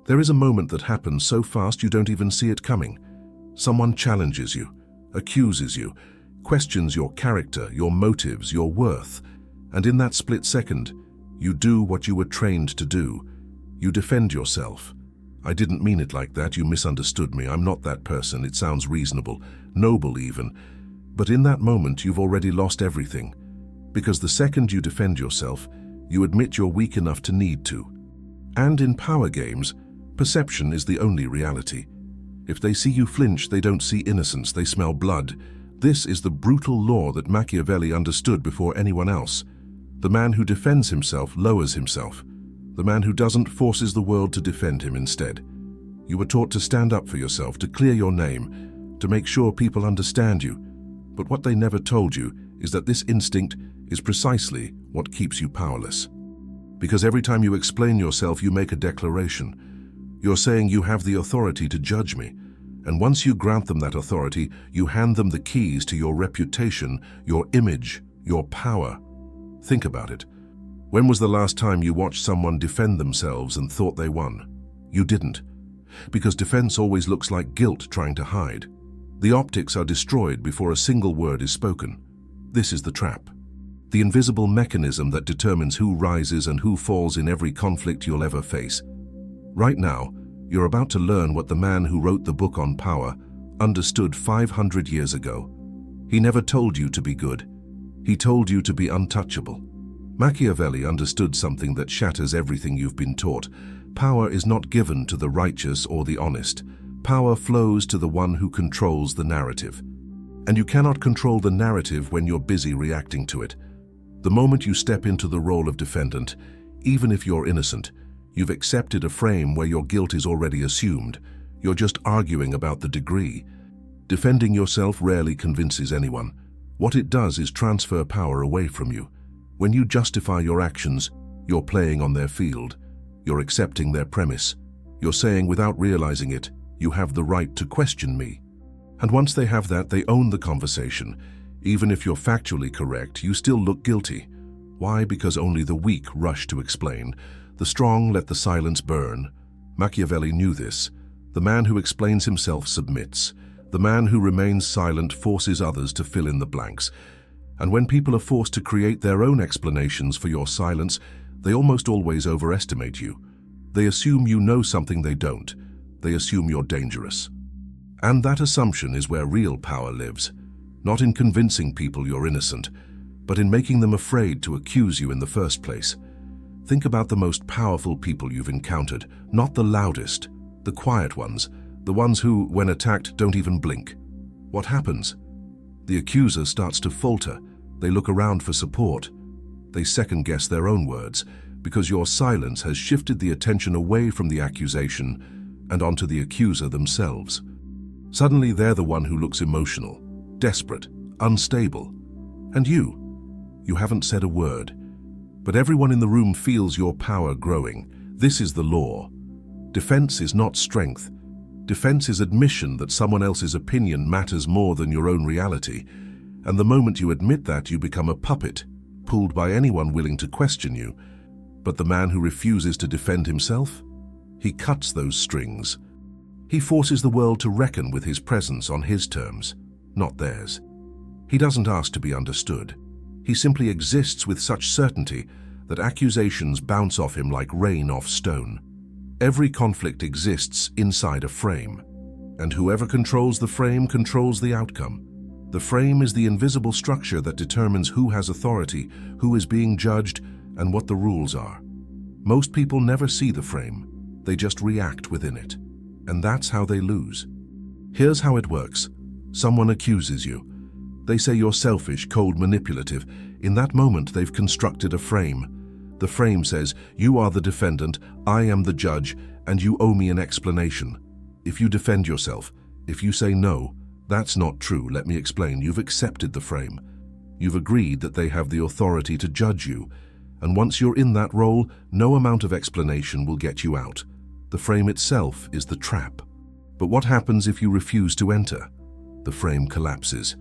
There is a moment that happens so fast you don't even see it coming. Someone challenges you, accuses you, questions your character, your motives, your worth, and in that split second, you do what you were trained to do. You defend yourself. I didn't mean it like that, you misunderstood me, I'm not that person, it sounds reasonable, noble even. But in that moment, you've already lost everything. Because the second you defend yourself, you admit you're weak enough to need to. And in power games, perception is the only reality. If they see you flinch, they don't see innocence, they smell blood. This is the brutal law that Machiavelli understood before anyone else. The man who defends himself lowers himself. The man who doesn't forces the world to defend him instead. You were taught to stand up for yourself, to clear your name, to make sure people understand you. But what they never told you is that this instinct is precisely what keeps you powerless. Because every time you explain yourself, you make a declaration. You're saying you have the authority to judge me. And once you grant them that authority, you hand them the keys to your reputation, your image, your power. Think about it. When was the last time you watched someone defend themselves and thought they won? You didn't. Because defense always looks like guilt trying to hide. The optics are destroyed before a single word is spoken. This is the trap. The invisible mechanism that determines who rises and who falls in every conflict you'll ever face. Right now, you're about to learn what the man who wrote the book on power understood 500 years ago. He never told you to be good. He told you to be untouchable. Machiavelli understood something that shatters everything you've been taught. Power is not given to the righteous or the honest. Power flows to the one who controls the narrative. And you cannot control the narrative when you're busy reacting to it. The moment you step into the role of defendant, even if you're innocent, you've accepted a frame where your guilt is already assumed. You're just arguing about the degree. Defending yourself rarely convinces anyone. What it does is transfer power away from you. When you justify your actions, you're playing on their field. You're accepting their premise. You're saying without realizing it, you have the right to question me. And once they have that, they own the conversation. Even if you're factually correct, you still look guilty. Why? Because only the weak rush to explain. The strong let the silence burn. Machiavelli knew this. The man who explains himself submits. The man who remains silent forces others to fill in the blanks. And when people are forced to create their own explanations for your silence, they almost always overestimate you. They assume you know something they don't. They assume you're dangerous. And that assumption is where real power lives. Not in convincing people you're innocent, but in making them afraid to accuse you in the first place. Think about the most powerful people you've encountered, not the loudest, the quiet ones, the ones who, when attacked, don't even blink. What happens? The accuser starts to falter. They look around for support. They second-guess their own words, because your silence has shifted the attention away from the accusation and onto the accuser themselves. Suddenly they're the one who looks emotional, desperate, unstable. And you haven't said a word. But everyone in the room feels your power growing. This is the law. Defense is not strength. Defense is admission that someone else's opinion matters more than your own reality. And the moment you admit that, you become a puppet, pulled by anyone willing to question you. But the man who refuses to defend himself? He cuts those strings. He forces the world to reckon with his presence on his terms, not theirs. He doesn't ask to be understood. He simply exists with such certainty that accusations bounce off him like rain off stone. Every conflict exists inside a frame, and whoever controls the frame controls the outcome. The frame is the invisible structure that determines who has authority, who is being judged, and what the rules are. Most people never see the frame. They just react within it. And that's how they lose. Here's how it works. Someone accuses you. They say you're selfish, cold, manipulative. In that moment, they've constructed a frame. The frame says, you are the defendant, I am the judge, and you owe me an explanation. If you defend yourself, if you say no, that's not true, let me explain, you've accepted the frame. You've agreed that they have the authority to judge you. And once you're in that role, no amount of explanation will get you out. The frame itself is the trap. But what happens if you refuse to enter? The frame collapses.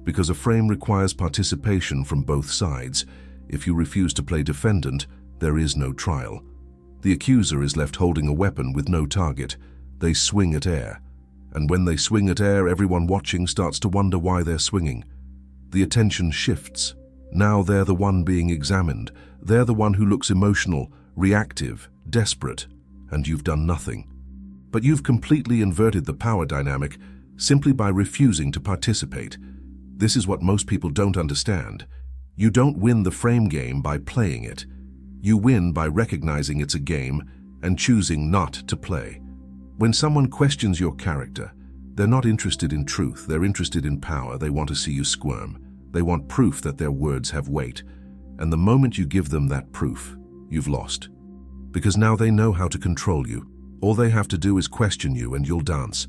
Because a frame requires participation from both sides. If you refuse to play defendant, there is no trial. The accuser is left holding a weapon with no target. They swing at air. And when they swing at air, everyone watching starts to wonder why they're swinging. The attention shifts. Now they're the one being examined. They're the one who looks emotional, reactive, desperate, and you've done nothing. But you've completely inverted the power dynamic simply by refusing to participate. This is what most people don't understand. You don't win the frame game by playing it. You win by recognizing it's a game and choosing not to play. When someone questions your character, they're not interested in truth, they're interested in power. They want to see you squirm. They want proof that their words have weight. And the moment you give them that proof, you've lost. Because now they know how to control you. All they have to do is question you and you'll dance.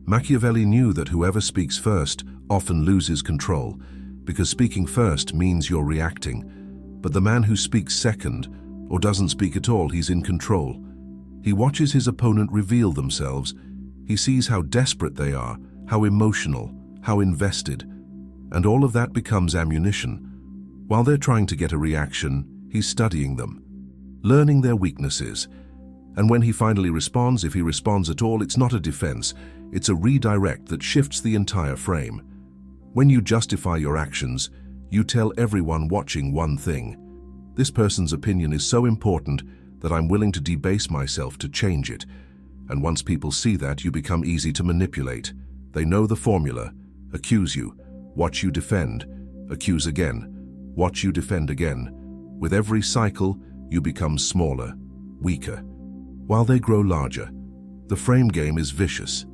Machiavelli knew that whoever speaks first often loses control, because speaking first means you're reacting. But the man who speaks second, or doesn't speak at all, he's in control. He watches his opponent reveal themselves. He sees how desperate they are, how emotional, how invested. And all of that becomes ammunition. While they're trying to get a reaction, he's studying them, learning their weaknesses. And when he finally responds, if he responds at all, it's not a defense, it's a redirect that shifts the entire frame. When you justify your actions, you tell everyone watching one thing. This person's opinion is so important that I'm willing to debase myself to change it. And once people see that, you become easy to manipulate. They know the formula. Accuse you, watch you defend, accuse again, watch you defend again. With every cycle, you become smaller, weaker. While they grow larger, the frame game is vicious.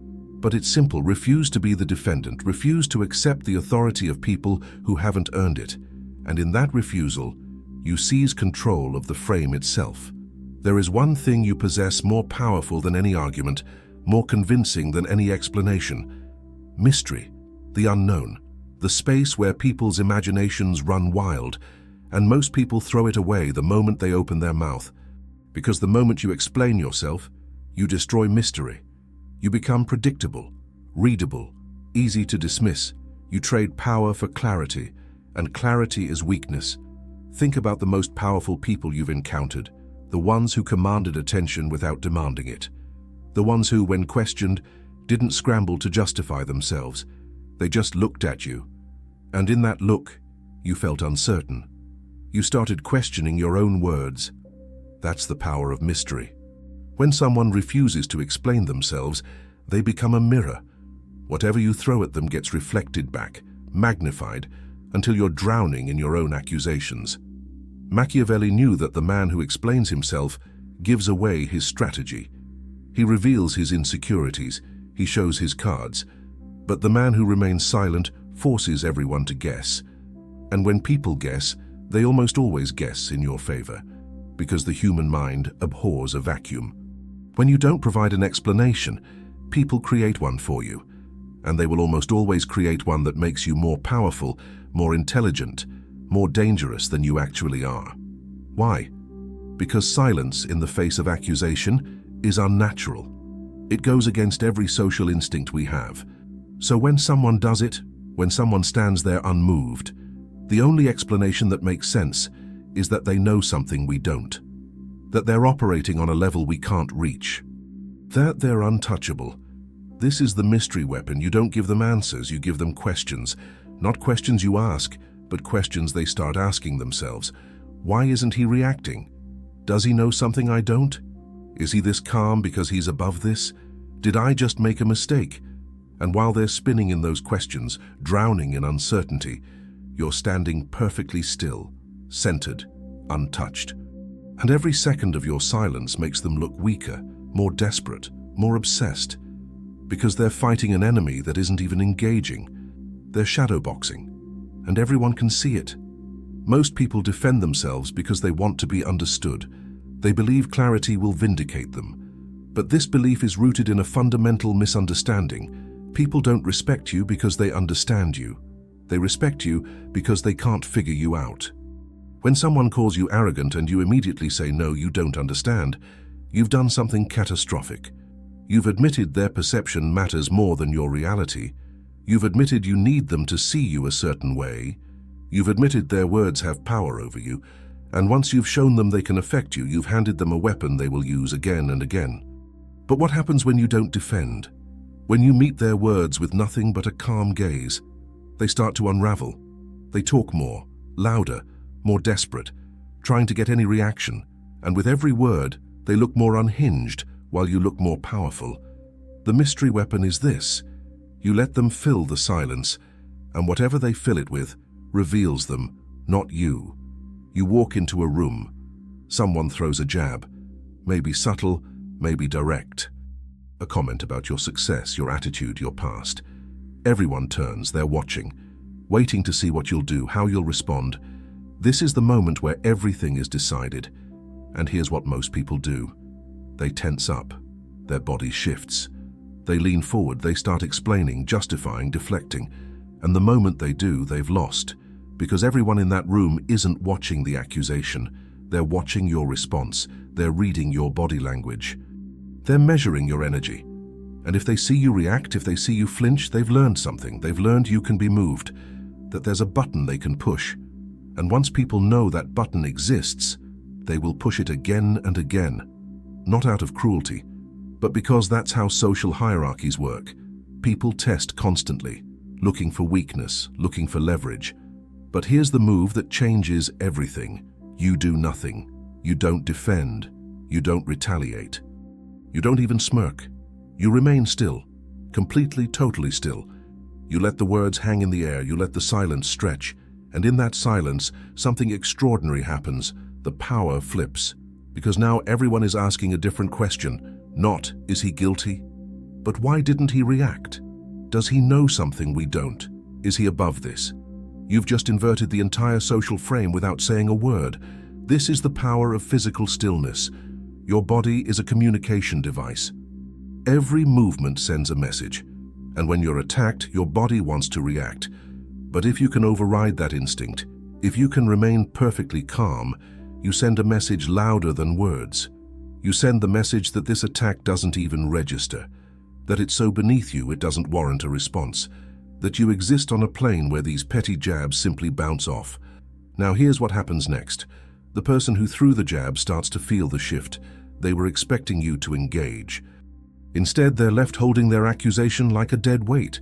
But it's simple. Refuse to be the defendant. Refuse to accept the authority of people who haven't earned it. And in that refusal, you seize control of the frame itself. There is one thing you possess more powerful than any argument, more convincing than any explanation. Mystery, the unknown, the space where people's imaginations run wild, and most people throw it away the moment they open their mouth. Because the moment you explain yourself, you destroy mystery. You become predictable, readable, easy to dismiss. You trade power for clarity, and clarity is weakness. Think about the most powerful people you've encountered, the ones who commanded attention without demanding it. The ones who, when questioned, didn't scramble to justify themselves. They just looked at you. And in that look, you felt uncertain. You started questioning your own words. That's the power of mystery. When someone refuses to explain themselves, they become a mirror. Whatever you throw at them gets reflected back, magnified, until you're drowning in your own accusations. Machiavelli knew that the man who explains himself gives away his strategy. He reveals his insecurities, he shows his cards. But the man who remains silent forces everyone to guess. And when people guess, they almost always guess in your favor, because the human mind abhors a vacuum. When you don't provide an explanation, people create one for you, and they will almost always create one that makes you more powerful, more intelligent, more dangerous than you actually are. Why? Because silence in the face of accusation is unnatural. It goes against every social instinct we have. So when someone does it, when someone stands there unmoved, the only explanation that makes sense is that they know something we don't. That they're operating on a level we can't reach. That they're untouchable. This is the mystery weapon. You don't give them answers, you give them questions. Not questions you ask, but questions they start asking themselves. Why isn't he reacting? Does he know something I don't? Is he this calm because he's above this? Did I just make a mistake? And while they're spinning in those questions, drowning in uncertainty, you're standing perfectly still, centered, untouched. And every second of your silence makes them look weaker, more desperate, more obsessed, because they're fighting an enemy that isn't even engaging. They're shadowboxing, and everyone can see it. Most people defend themselves because they want to be understood. They believe clarity will vindicate them. But this belief is rooted in a fundamental misunderstanding. People don't respect you because they understand you. They respect you because they can't figure you out. When someone calls you arrogant and you immediately say, no, you don't understand, you've done something catastrophic. You've admitted their perception matters more than your reality. You've admitted you need them to see you a certain way. You've admitted their words have power over you, And once you've shown them they can affect you, you've handed them a weapon they will use again and again. But what happens when you don't defend? When you meet their words with nothing but a calm gaze? They start to unravel. They talk more, louder, more desperate, trying to get any reaction. And with every word, they look more unhinged while you look more powerful. The mystery weapon is this: you let them fill the silence, and whatever they fill it with reveals them, not you. You walk into a room. Someone throws a jab, maybe subtle, maybe direct. A comment about your success, your attitude, your past. Everyone turns, they're watching, waiting to see what you'll do, how you'll respond. This is the moment where everything is decided. And here's what most people do. They tense up. Their body shifts. They lean forward, they start explaining, justifying, deflecting. And the moment they do, they've lost. Because everyone in that room isn't watching the accusation. They're watching your response. They're reading your body language. They're measuring your energy. And if they see you react, if they see you flinch, they've learned something. They've learned you can be moved, that there's a button they can push. And once people know that button exists, they will push it again and again. Not out of cruelty, but because that's how social hierarchies work. People test constantly, looking for weakness, looking for leverage. But here's the move that changes everything. You do nothing. You don't defend. You don't retaliate. You don't even smirk. You remain still, completely, totally still. You let the words hang in the air. You let the silence stretch. And in that silence, something extraordinary happens. The power flips. Because now everyone is asking a different question. Not, is he guilty? But why didn't he react? Does he know something we don't? Is he above this? You've just inverted the entire social frame without saying a word. This is the power of physical stillness. Your body is a communication device. Every movement sends a message. And when you're attacked, your body wants to react. But if you can override that instinct, if you can remain perfectly calm, you send a message louder than words. You send the message that this attack doesn't even register, that it's so beneath you it doesn't warrant a response, that you exist on a plane where these petty jabs simply bounce off. Now here's what happens next. The person who threw the jab starts to feel the shift. They were expecting you to engage. Instead, they're left holding their accusation like a dead weight.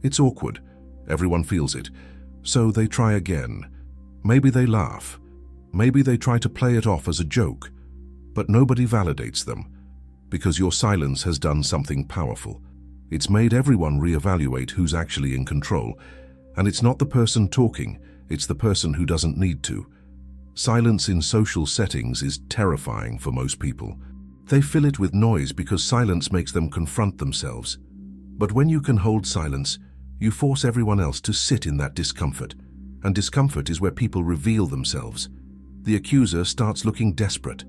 It's awkward. Everyone feels it. So they try again. Maybe they laugh. Maybe they try to play it off as a joke. But nobody validates them, because your silence has done something powerful. It's made everyone reevaluate who's actually in control. And it's not the person talking, it's the person who doesn't need to. Silence in social settings is terrifying for most people. They fill it with noise because silence makes them confront themselves. But when you can hold silence, you force everyone else to sit in that discomfort. And discomfort is where people reveal themselves. The accuser starts looking desperate,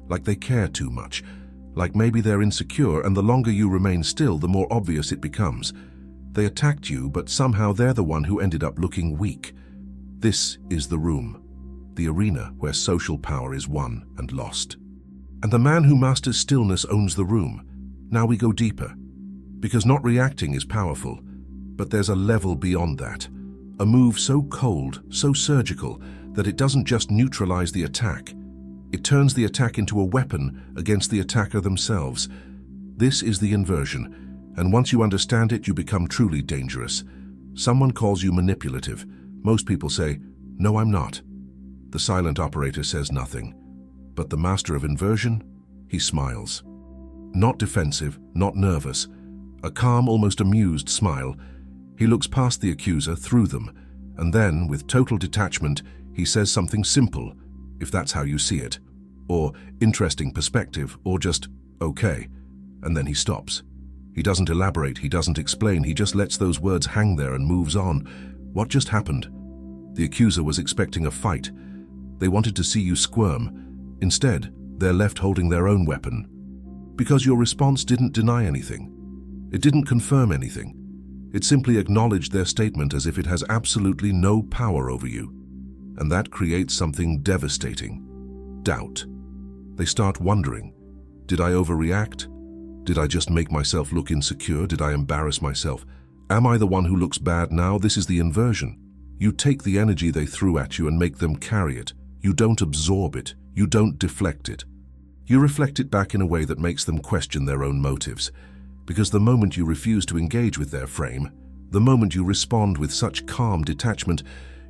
like they care too much, like maybe they're insecure, and the longer you remain still, the more obvious it becomes. They attacked you, but somehow they're the one who ended up looking weak. This is the room, the arena where social power is won and lost. And the man who masters stillness owns the room. Now we go deeper, because not reacting is powerful, but there's a level beyond that. A move so cold, so surgical, that it doesn't just neutralize the attack. It turns the attack into a weapon against the attacker themselves. This is the inversion, and once you understand it, you become truly dangerous. Someone calls you manipulative. Most people say, "No, I'm not." The silent operator says nothing. But the master of inversion, he smiles. Not defensive, not nervous. A calm, almost amused smile. He looks past the accuser, through them, and then, with total detachment, he says something simple, if that's how you see it, or interesting perspective, or just, okay, and then he stops. He doesn't elaborate, he doesn't explain, he just lets those words hang there and moves on. What just happened? The accuser was expecting a fight. They wanted to see you squirm. Instead, they're left holding their own weapon. Because your response didn't deny anything. It didn't confirm anything. It simply acknowledged their statement as if it has absolutely no power over you. And that creates something devastating. Doubt. They start wondering, did I overreact? Did I just make myself look insecure? Did I embarrass myself? Am I the one who looks bad now? This is the inversion. You take the energy they threw at you and make them carry it. You don't absorb it. You don't deflect it. You reflect it back in a way that makes them question their own motives. Because the moment you refuse to engage with their frame, the moment you respond with such calm detachment,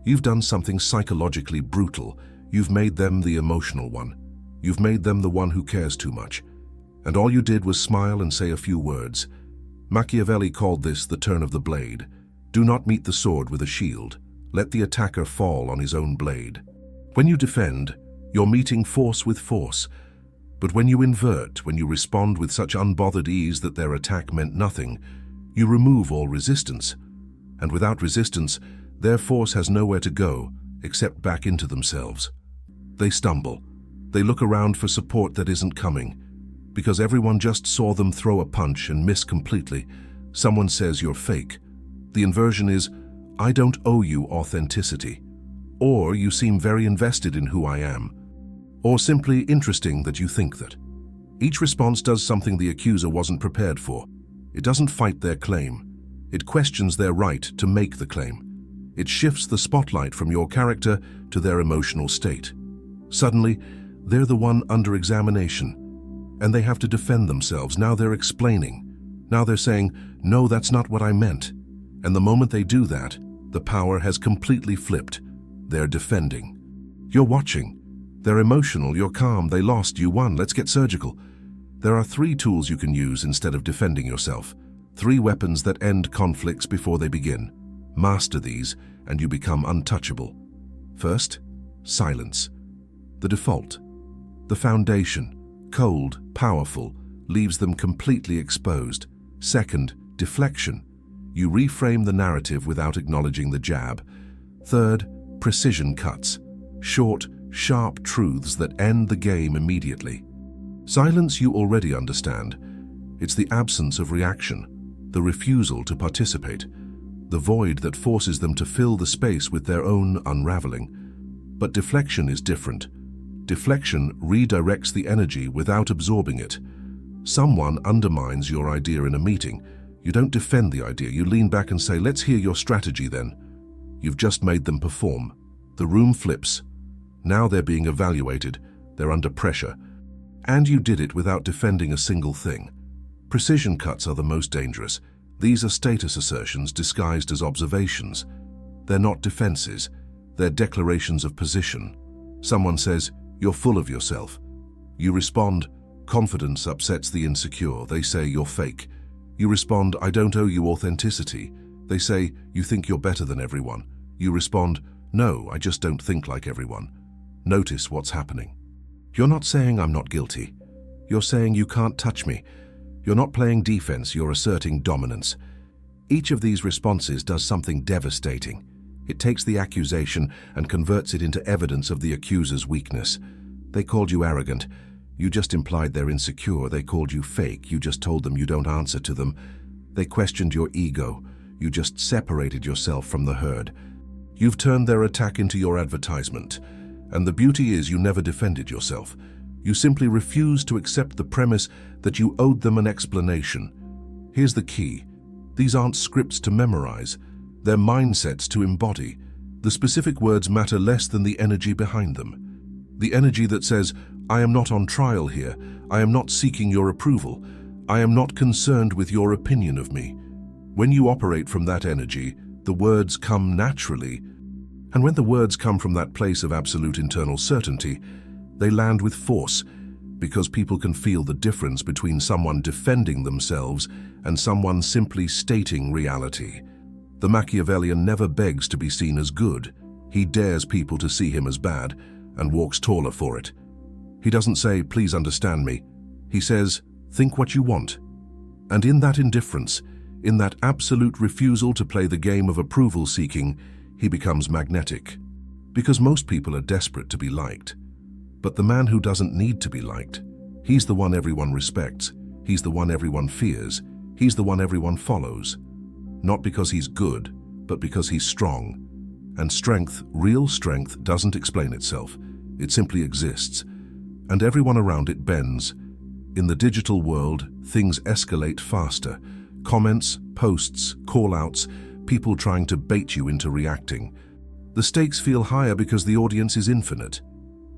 you've done something psychologically brutal. You've made them the emotional one. You've made them the one who cares too much. And all you did was smile and say a few words. Machiavelli called this the turn of the blade. Do not meet the sword with a shield. Let the attacker fall on his own blade. When you defend, you're meeting force with force. But when you invert, when you respond with such unbothered ease that their attack meant nothing, you remove all resistance. And without resistance, their force has nowhere to go except back into themselves. They stumble. They look around for support that isn't coming. Because everyone just saw them throw a punch and miss completely. Someone says you're fake. The inversion is, I don't owe you authenticity. Or you seem very invested in who I am. Or simply interesting that you think that. Each response does something the accuser wasn't prepared for. It doesn't fight their claim. It questions their right to make the claim. It shifts the spotlight from your character to their emotional state. Suddenly, they're the one under examination. And they have to defend themselves. Now they're explaining. Now they're saying, no, that's not what I meant. And the moment they do that, the power has completely flipped. They're defending. You're watching. They're emotional, you're calm, they lost, you won, let's get surgical. There are 3 tools you can use instead of defending yourself. 3 weapons that end conflicts before they begin. Master these, and you become untouchable. First, silence. The default. The foundation. Cold, powerful, leaves them completely exposed. Second, deflection. You reframe the narrative without acknowledging the jab. Third, precision cuts. Short, sharp truths that end the game immediately. Silence you already understand. It's the absence of reaction, the refusal to participate, the void that forces them to fill the space with their own unraveling. But deflection is different. Deflection redirects the energy without absorbing it. Someone undermines your idea in a meeting. You don't defend the idea, you lean back and say, let's hear your strategy then. You've just made them perform. The room flips. Now they're being evaluated, they're under pressure. And you did it without defending a single thing. Precision cuts are the most dangerous. These are status assertions disguised as observations. They're not defenses, they're declarations of position. Someone says, you're full of yourself. You respond, confidence upsets the insecure. They say, you're fake. You respond, I don't owe you authenticity. They say, you think you're better than everyone. You respond, no, I just don't think like everyone. Notice what's happening. You're not saying I'm not guilty. You're saying you can't touch me. You're not playing defense, you're asserting dominance. Each of these responses does something devastating. It takes the accusation and converts it into evidence of the accuser's weakness. They called you arrogant. You just implied they're insecure. They called you fake. You just told them you don't answer to them. They questioned your ego. You just separated yourself from the herd. You've turned their attack into your advertisement. And the beauty is you never defended yourself. You simply refused to accept the premise that you owed them an explanation. Here's the key. These aren't scripts to memorize. They're mindsets to embody. The specific words matter less than the energy behind them. The energy that says, I am not on trial here. I am not seeking your approval. I am not concerned with your opinion of me. When you operate from that energy, the words come naturally. And when the words come from that place of absolute internal certainty, they land with force, because people can feel the difference between someone defending themselves and someone simply stating reality. The Machiavellian never begs to be seen as good. He dares people to see him as bad and walks taller for it. He doesn't say, please understand me. He says, think what you want. And in that indifference, in that absolute refusal to play the game of approval seeking, he becomes magnetic. Because most people are desperate to be liked. But the man who doesn't need to be liked, he's the one everyone respects. He's the one everyone fears. He's the one everyone follows. Not because he's good, but because he's strong. And strength, real strength, doesn't explain itself. It simply exists. And everyone around it bends. In the digital world, things escalate faster. Comments, posts, call-outs, people trying to bait you into reacting. The stakes feel higher because the audience is infinite.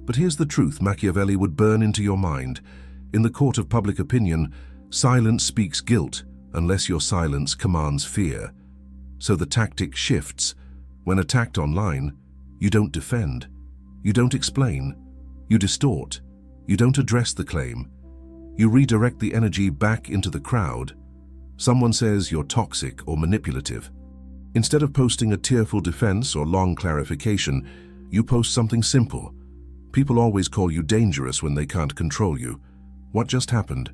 But here's the truth Machiavelli would burn into your mind. In the court of public opinion, silence speaks guilt unless your silence commands fear. So the tactic shifts. When attacked online, you don't defend. You don't explain. You distort. You don't address the claim. You redirect the energy back into the crowd. Someone says you're toxic or manipulative. Instead of posting a tearful defense or long clarification, you post something simple. People always call you dangerous when they can't control you. What just happened?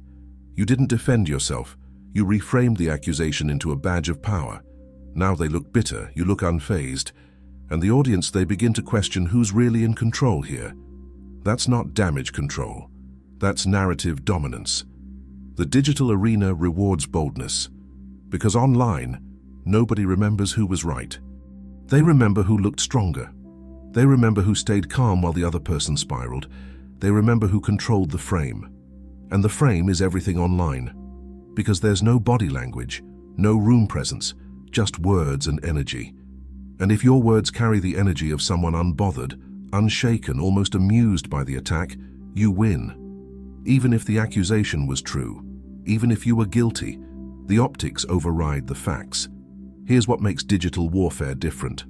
You didn't defend yourself. You reframed the accusation into a badge of power. Now they look bitter, you look unfazed. And the audience, they begin to question who's really in control here. That's not damage control. That's narrative dominance. The digital arena rewards boldness. Because online, nobody remembers who was right. They remember who looked stronger. They remember who stayed calm while the other person spiraled. They remember who controlled the frame. And the frame is everything online. Because there's no body language, no room presence, just words and energy. And if your words carry the energy of someone unbothered, unshaken, almost amused by the attack, you win. Even if the accusation was true, even if you were guilty, the optics override the facts. Here's what makes digital warfare different.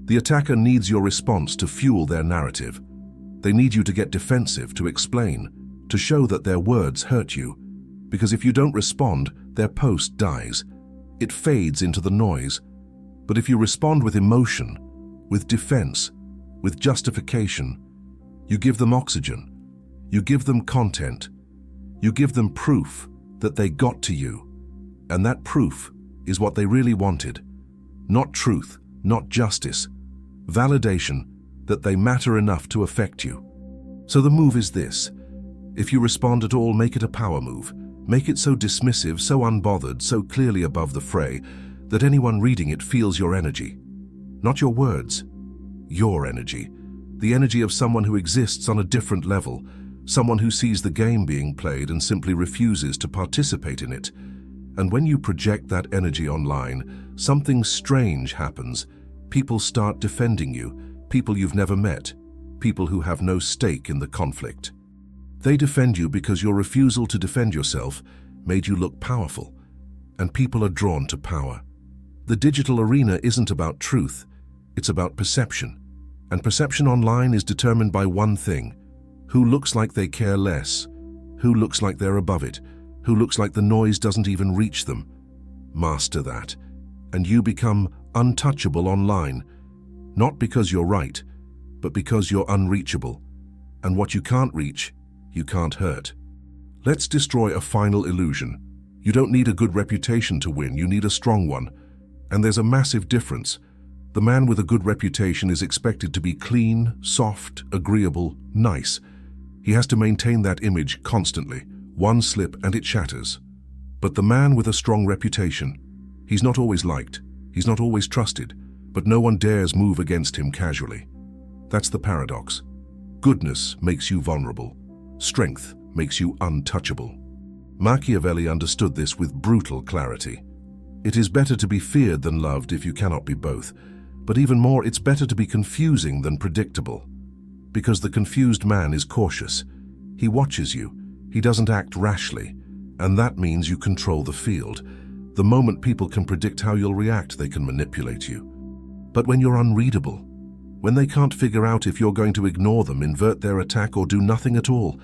The attacker needs your response to fuel their narrative. They need you to get defensive, to explain, to show that their words hurt you. Because if you don't respond, their post dies. It fades into the noise. But if you respond with emotion, with defense, with justification, you give them oxygen. You give them content. You give them proof that they got to you. And that proof is what they really wanted. Not truth, not justice. Validation that they matter enough to affect you. So the move is this. If you respond at all, make it a power move. Make it so dismissive, so unbothered, so clearly above the fray, that anyone reading it feels your energy. Not your words, your energy. The energy of someone who exists on a different level, someone who sees the game being played and simply refuses to participate in it. And when you project that energy online, something strange happens. People start defending you, people you've never met, people who have no stake in the conflict. They defend you because your refusal to defend yourself made you look powerful, and people are drawn to power. The digital arena isn't about truth, it's about perception. And perception online is determined by one thing: who looks like they care less, who looks like they're above it, who looks like the noise doesn't even reach them. Master that, and you become untouchable online, not because you're right, but because you're unreachable. And what you can't reach, you can't hurt. Let's destroy a final illusion. You don't need a good reputation to win, you need a strong one. And there's a massive difference. The man with a good reputation is expected to be clean, soft, agreeable, nice. He has to maintain that image constantly. One slip and it shatters. But the man with a strong reputation, he's not always liked, he's not always trusted, but no one dares move against him casually. That's the paradox. Goodness makes you vulnerable. Strength makes you untouchable. Machiavelli understood this with brutal clarity. It is better to be feared than loved if you cannot be both. But even more, it's better to be confusing than predictable. Because the confused man is cautious. He watches you. He doesn't act rashly. And that means you control the field. The moment people can predict how you'll react, they can manipulate you. But when you're unreadable, when they can't figure out if you're going to ignore them, invert their attack, or do nothing at all,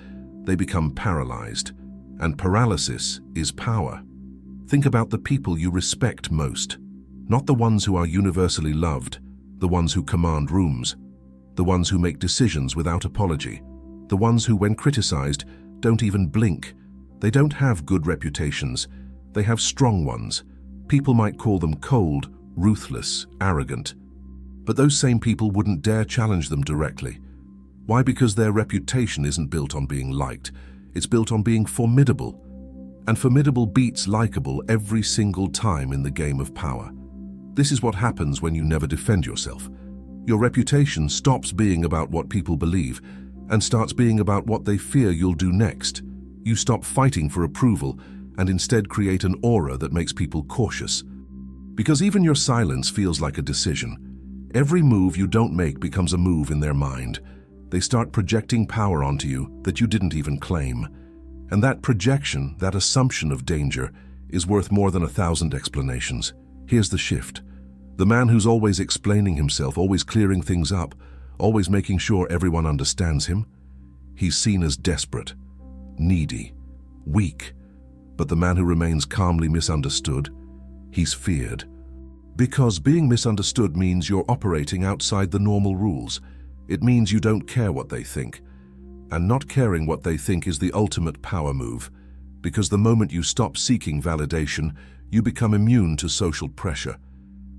they become paralyzed. And paralysis is power. Think about the people you respect most. Not the ones who are universally loved, the ones who command rooms, the ones who make decisions without apology, the ones who, when criticized, don't even blink. They don't have good reputations. They have strong ones. People might call them cold, ruthless, arrogant. But those same people wouldn't dare challenge them directly. Why? Because their reputation isn't built on being liked. It's built on being formidable. And formidable beats likable every single time in the game of power. This is what happens when you never defend yourself. Your reputation stops being about what people believe and starts being about what they fear you'll do next. You stop fighting for approval and instead create an aura that makes people cautious. Because even your silence feels like a decision. Every move you don't make becomes a move in their mind. They start projecting power onto you that you didn't even claim. And that projection, that assumption of danger, is worth more than 1,000 explanations. Here's the shift. The man who's always explaining himself, always clearing things up, always making sure everyone understands him, he's seen as desperate, needy, weak. But the man who remains calmly misunderstood, he's feared. Because being misunderstood means you're operating outside the normal rules. It means you don't care what they think. And not caring what they think is the ultimate power move, because the moment you stop seeking validation, you become immune to social pressure.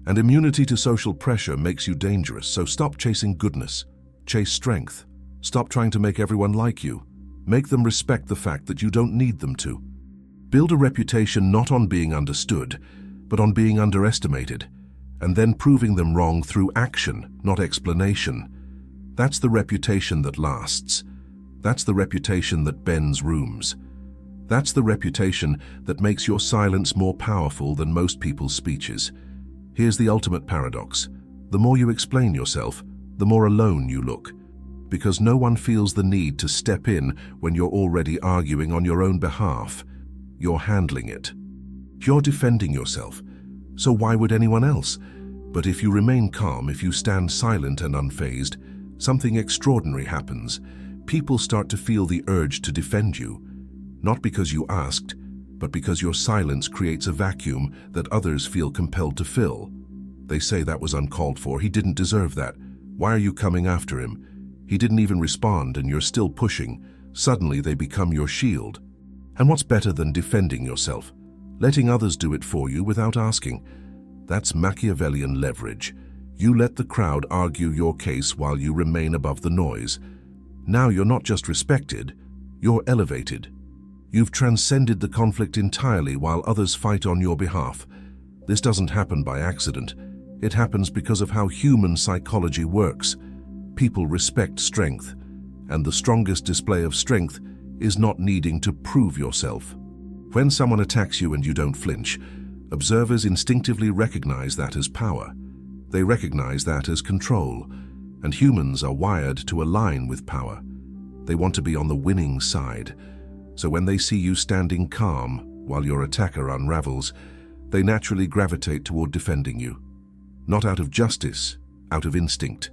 And immunity to social pressure makes you dangerous, so stop chasing goodness. Chase strength. Stop trying to make everyone like you. Make them respect the fact that you don't need them to. Build a reputation not on being understood, but on being underestimated, and then proving them wrong through action, not explanation. That's the reputation that lasts. That's the reputation that bends rooms. That's the reputation that makes your silence more powerful than most people's speeches. Here's the ultimate paradox. The more you explain yourself, the more alone you look, because no one feels the need to step in when you're already arguing on your own behalf. You're handling it. You're defending yourself. So why would anyone else? But if you remain calm, if you stand silent and unfazed, something extraordinary happens. People start to feel the urge to defend you, not because you asked, but because your silence creates a vacuum that others feel compelled to fill. They say that was uncalled for, he didn't deserve that. Why are you coming after him? He didn't even respond and you're still pushing. Suddenly they become your shield. And what's better than defending yourself? Letting others do it for you without asking. That's Machiavellian leverage. You let the crowd argue your case while you remain above the noise. Now you're not just respected, you're elevated. You've transcended the conflict entirely while others fight on your behalf. This doesn't happen by accident. It happens because of how human psychology works. People respect strength, and the strongest display of strength is not needing to prove yourself. When someone attacks you and you don't flinch, observers instinctively recognize that as power. They recognize that as control, and humans are wired to align with power. They want to be on the winning side. So when they see you standing calm while your attacker unravels, they naturally gravitate toward defending you. Not out of justice, out of instinct.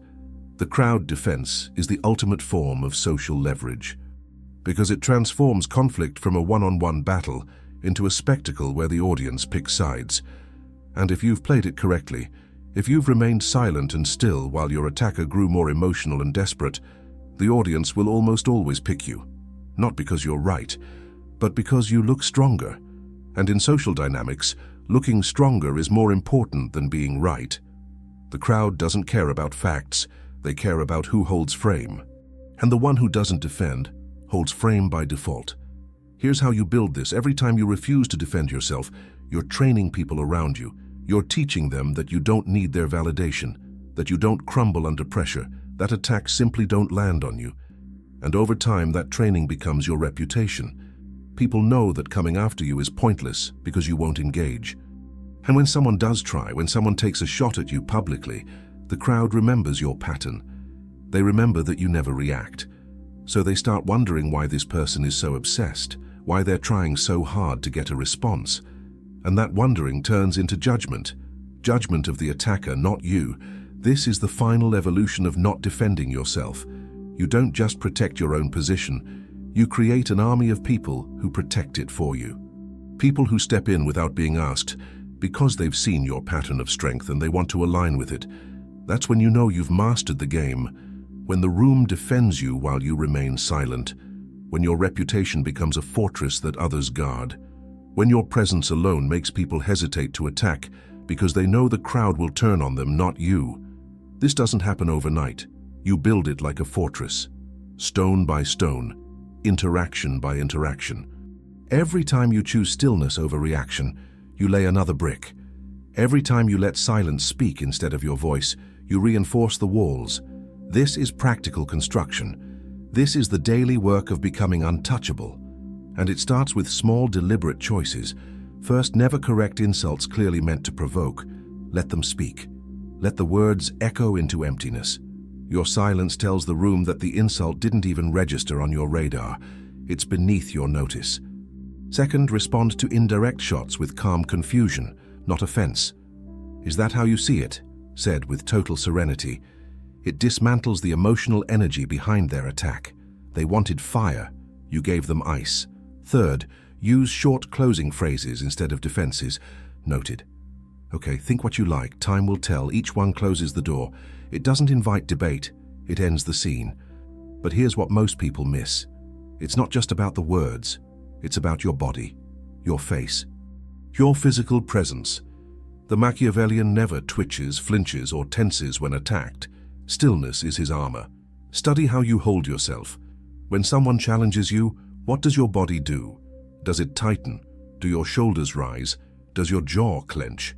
The crowd defense is the ultimate form of social leverage, because it transforms conflict from a one-on-one battle into a spectacle where the audience picks sides. And if you've played it correctly, if you've remained silent and still while your attacker grew more emotional and desperate, the audience will almost always pick you. Not because you're right, but because you look stronger. And in social dynamics, looking stronger is more important than being right. The crowd doesn't care about facts, they care about who holds frame. And the one who doesn't defend holds frame by default. Here's how you build this. Every time you refuse to defend yourself, you're training people around you. You're teaching them that you don't need their validation, that you don't crumble under pressure, that attacks simply don't land on you. And over time, that training becomes your reputation. People know that coming after you is pointless because you won't engage. And when someone does try, when someone takes a shot at you publicly, the crowd remembers your pattern. They remember that you never react. So they start wondering why this person is so obsessed, why they're trying so hard to get a response. And that wondering turns into judgment. Judgment of the attacker, not you. This is the final evolution of not defending yourself. You don't just protect your own position, you create an army of people who protect it for you. People who step in without being asked, because they've seen your pattern of strength and they want to align with it. That's when you know you've mastered the game, when the room defends you while you remain silent, when your reputation becomes a fortress that others guard, when your presence alone makes people hesitate to attack because they know the crowd will turn on them, not you. This doesn't happen overnight. You build it like a fortress, stone by stone, interaction by interaction. Every time you choose stillness over reaction, you lay another brick. Every time you let silence speak instead of your voice, you reinforce the walls. This is practical construction. This is the daily work of becoming untouchable. And it starts with small, deliberate choices. First, never correct insults clearly meant to provoke. Let them speak. Let the words echo into emptiness. Your silence tells the room that the insult didn't even register on your radar. It's beneath your notice. Second, respond to indirect shots with calm confusion, not offense. Is that how you see it? Said with total serenity. It dismantles the emotional energy behind their attack. They wanted fire. You gave them ice. Third, use short closing phrases instead of defenses. Noted. Okay, think what you like. Time will tell. Each one closes the door. It doesn't invite debate. It ends the scene. But here's what most people miss. It's not just about the words. It's about your body, your face, your physical presence. The Machiavellian never twitches, flinches, or tenses when attacked. Stillness is his armor. Study how you hold yourself. When someone challenges you, what does your body do? Does it tighten? Do your shoulders rise? Does your jaw clench?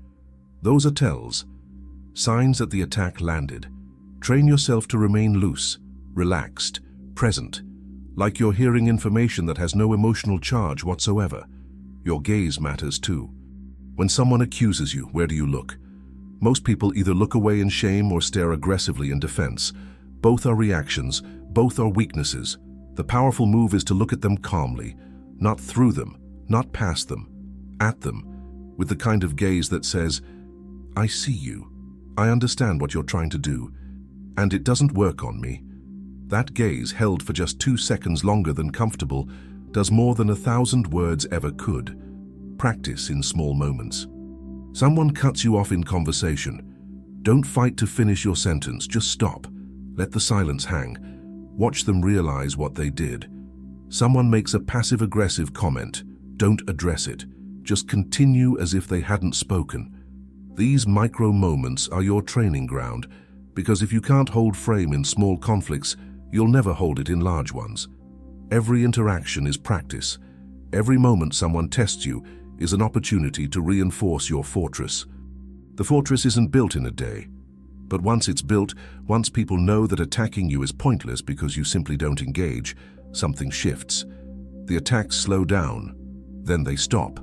Those are tells, signs that the attack landed. Train yourself to remain loose, relaxed, present, like you're hearing information that has no emotional charge whatsoever. Your gaze matters too. When someone accuses you, where do you look? Most people either look away in shame or stare aggressively in defense. Both are reactions, both are weaknesses. The powerful move is to look at them calmly, not through them, not past them, at them, with the kind of gaze that says, I see you. I understand what you're trying to do, and it doesn't work on me. That gaze, held for just 2 seconds longer than comfortable, does more than 1,000 words ever could. Practice in small moments. Someone cuts you off in conversation. Don't fight to finish your sentence, just stop. Let the silence hang. Watch them realize what they did. Someone makes a passive-aggressive comment. Don't address it. Just continue as if they hadn't spoken. These micro moments are your training ground, because if you can't hold frame in small conflicts, you'll never hold it in large ones. Every interaction is practice. Every moment someone tests you is an opportunity to reinforce your fortress. The fortress isn't built in a day, but once it's built, once people know that attacking you is pointless because you simply don't engage, something shifts. The attacks slow down, then they stop,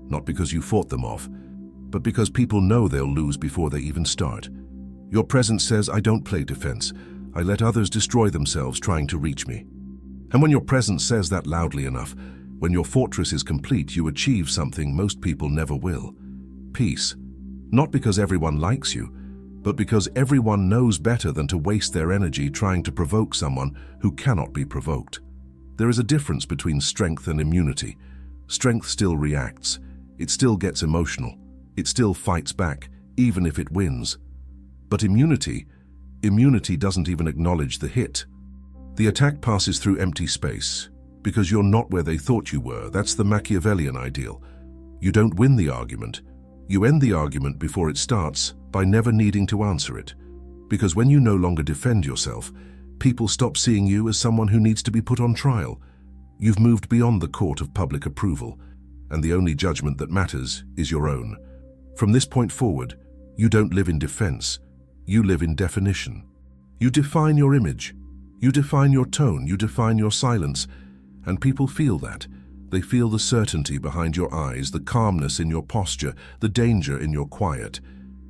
not because you fought them off, but because people know they'll lose before they even start. Your presence says, I don't play defense. I let others destroy themselves trying to reach me. And when your presence says that loudly enough, when your fortress is complete, you achieve something most people never will. Peace. Not because everyone likes you, but because everyone knows better than to waste their energy trying to provoke someone who cannot be provoked. There is a difference between strength and immunity. Strength still reacts. It still gets emotional. It still fights back, even if it wins. But immunity doesn't even acknowledge the hit. The attack passes through empty space, because you're not where they thought you were. That's the Machiavellian ideal. You don't win the argument. You end the argument before it starts by never needing to answer it. Because when you no longer defend yourself, people stop seeing you as someone who needs to be put on trial. You've moved beyond the court of public approval, and the only judgment that matters is your own. From this point forward, you don't live in defense. You live in definition. You define your image. You define your tone. You define your silence. And people feel that. They feel the certainty behind your eyes, the calmness in your posture, the danger in your quiet.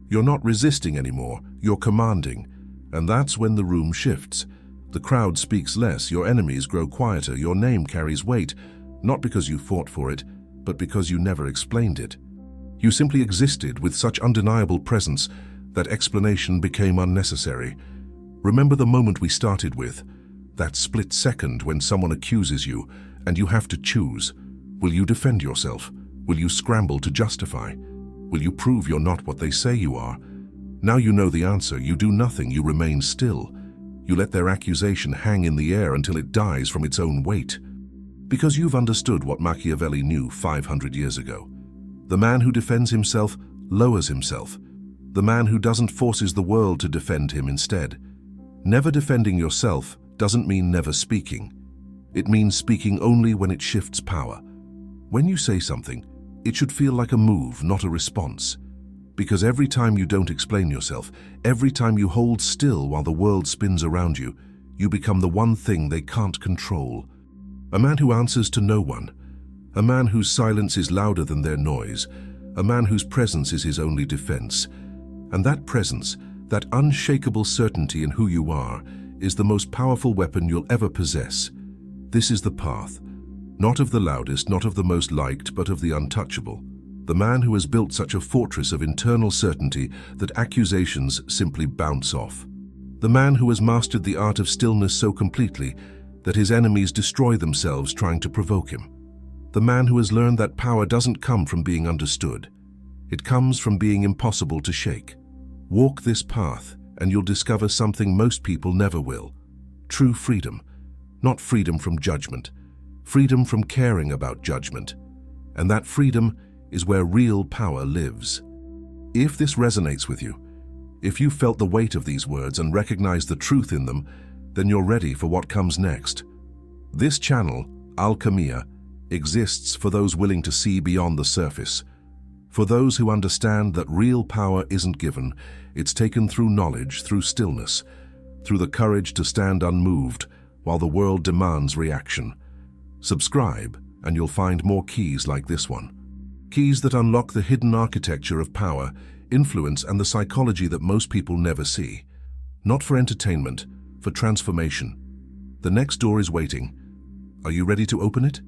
You're not resisting anymore. You're commanding. And that's when the room shifts. The crowd speaks less. Your enemies grow quieter. Your name carries weight, not because you fought for it, but because you never explained it. You simply existed with such undeniable presence that explanation became unnecessary. Remember the moment we started with, that split second when someone accuses you and you have to choose. Will you defend yourself? Will you scramble to justify? Will you prove you're not what they say you are? Now you know the answer. You do nothing. You remain still. You let their accusation hang in the air until it dies from its own weight. Because you've understood what Machiavelli knew 500 years ago. The man who defends himself lowers himself. The man who doesn't forces the world to defend him instead. Never defending yourself doesn't mean never speaking. It means speaking only when it shifts power. When you say something, it should feel like a move, not a response. Because every time you don't explain yourself, every time you hold still while the world spins around you, you become the one thing they can't control. A man who answers to no one. A man whose silence is louder than their noise. A man whose presence is his only defense. And that presence, That unshakable certainty in who you are is the most powerful weapon you'll ever possess. This is the path, not of the loudest, not of the most liked, but of the untouchable. The man who has built such a fortress of internal certainty that accusations simply bounce off. The man who has mastered the art of stillness so completely that his enemies destroy themselves trying to provoke him. The man who has learned that power doesn't come from being understood. It comes from being impossible to shake. Walk this path and you'll discover something most people never will. True freedom. Not freedom from judgment. Freedom from caring about judgment. And that freedom is where real power lives. If this resonates with you, if you felt the weight of these words and recognize the truth in them, then you're ready for what comes next. This channel, Alkīmiyā, exists for those willing to see beyond the surface. For those who understand that real power isn't given, it's taken through knowledge, through stillness, through the courage to stand unmoved while the world demands reaction. Subscribe and you'll find more keys like this one. Keys that unlock the hidden architecture of power, influence, and the psychology that most people never see. Not for entertainment, for transformation. The next door is waiting. Are you ready to open it?